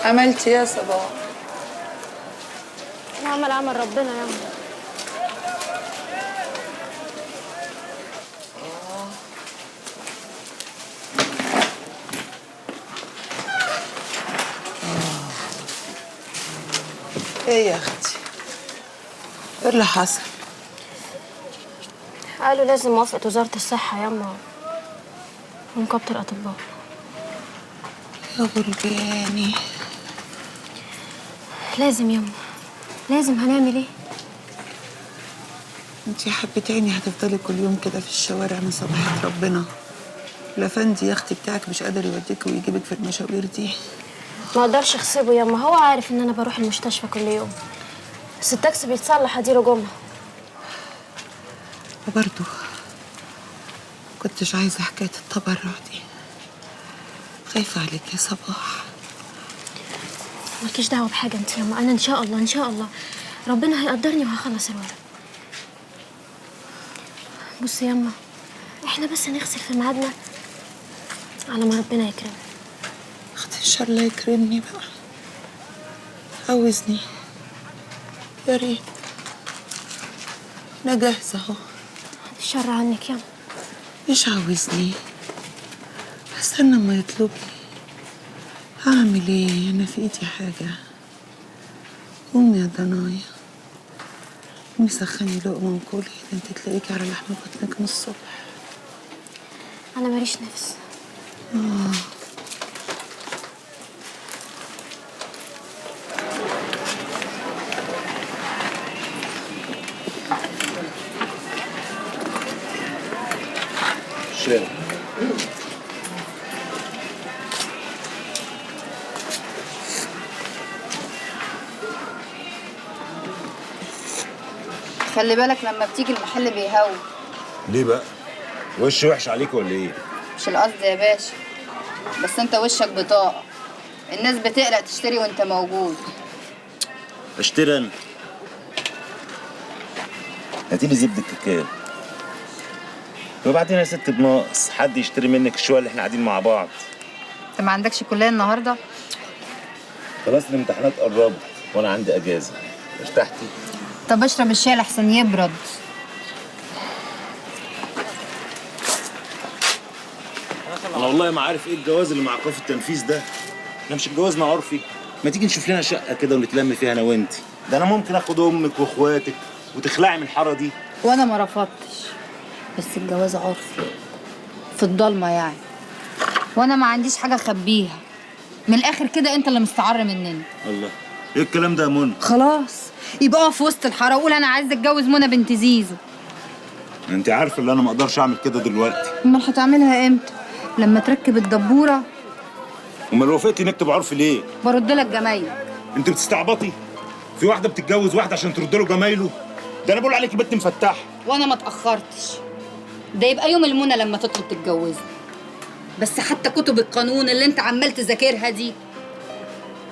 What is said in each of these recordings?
عملتي يا صباح؟ نعمل عمل ربنا يا عم. ايه يا اختي؟ ايه اللي حصل؟ قالوا لازم موافقة وزارة الصحة ياما ونقابة الأطباء. يا غرباني. لازم ياما، لازم. هنعمل ايه؟ انتي حبتيني هتفضلي كل يوم كده في الشوارع من صباحة ربنا؟ الافندي يا اختي بتاعك مش قادر يوديك ويجيبك في المشاوير دي. ما اقدرش اغصبه ياما، هو عارف ان انا بروح المستشفى كل يوم، بس التاكسي بيتصلح اديله جمعة. وبرضه كنتش عايزة حكاية التبرع دي، خايفة عليك يا صباح. مالكيش دعوة بحاجة انت ياما، انا ان شاء الله ان شاء الله ربنا هيقدرني وهخلص الورق. بصي ياما، احنا بس هنغسل في ميعادنا على ما ربنا يكرمنا. اختي ان شاء الله يكرمني بقى، عاوزني يا ريت، انا جاهزة اهو. الشر عنك ياما. مش عاوزني، استنى اما يطلبني. هعمل ايه؟ انا في ايدي حاجة؟ قومي يا ضنايا، قومي سخني لقمة وكلي، ده انت تلاقيكي على لحم بطنك من الصبح. انا ماليش نفس. شارع. خلي بالك لما بتيجي المحل بيهوي. ليه بقى؟ وش وحش عليك ولا ايه؟ مش القصد يا باشا، بس انت وشك بطاقة، الناس بتقلق تشتري وانت موجود. اشتري انا؟ هاتيلي زبدة كاكاو. وبعدين يا ست بناقص حد يشتري منك الشوية اللي احنا قاعدين مع بعض. انت ما عندكش كلية النهارده؟ خلاص الامتحانات قربت وانا عندي اجازة. ارتحتي؟ طب اشرب الشاي لحسن يبرد. انا والله ما عارف ايه الجواز اللي مع ايقاف التنفيذ ده. احنا مش اتجوزنا عرفي؟ ما تيجي نشوف لنا شقة كده ونتلم فيها انا وانتي. ده انا ممكن اخد امك واخواتك وتخلعي من الحارة دي. وانا ما رفضتش، بس الجواز عرفي في الضلمة يعني، وانا ما عنديش حاجة اخبيها. من الاخر كده انت اللي مستعر مننا. الله، ايه الكلام ده يا منى؟ خلاص يبقى اقف في وسط الحاره وقول انا عايزه اتجوز منى بنت زيزو. انت عارفه ان انا ما اقدرش اعمل كده دلوقتي. امال هتعملها امتى؟ لما تركب الدبوره. امال وافقتي نكتب عرفي ليه؟ برد لك جمايلك. انت بتستعبطي؟ في واحده بتتجوز واحده عشان ترد له جمايله؟ ده انا بقول عليكي بنت مفتاحه. وانا ما اتاخرتش، ده يبقى يوم المنى لما تطلب تتجوزني. بس حتى كتب القانون اللي انت عمال تذاكرها دي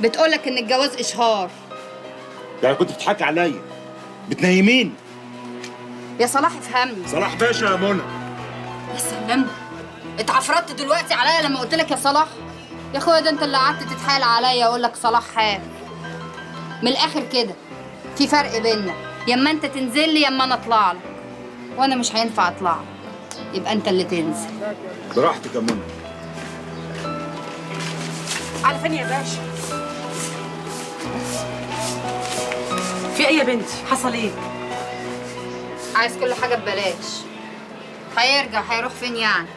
بتقولك ان الجواز اشهار. يعني كنت بتضحكي عليا، بتنيمين. يا صلاح افهمني. صلاح باشا يا منى. يا سلام، اتعفرت دلوقتي عليا لما قلت لك يا صلاح. يا اخويا ده انت اللي قعدت تتحايل عليا اقول لك صلاح حاف. من الاخر كده في فرق بيننا، يا اما انت تنزل لي يا اما انا اطلع لك، وانا مش هينفع اطلع لك، يبقى انت اللي تنزل. براحتك يا منى. على فين يا باشا؟ في ايه يا بنتي؟ حصل ايه؟ عايز كل حاجه ببلاش. هيرجع هيروح فين يعني؟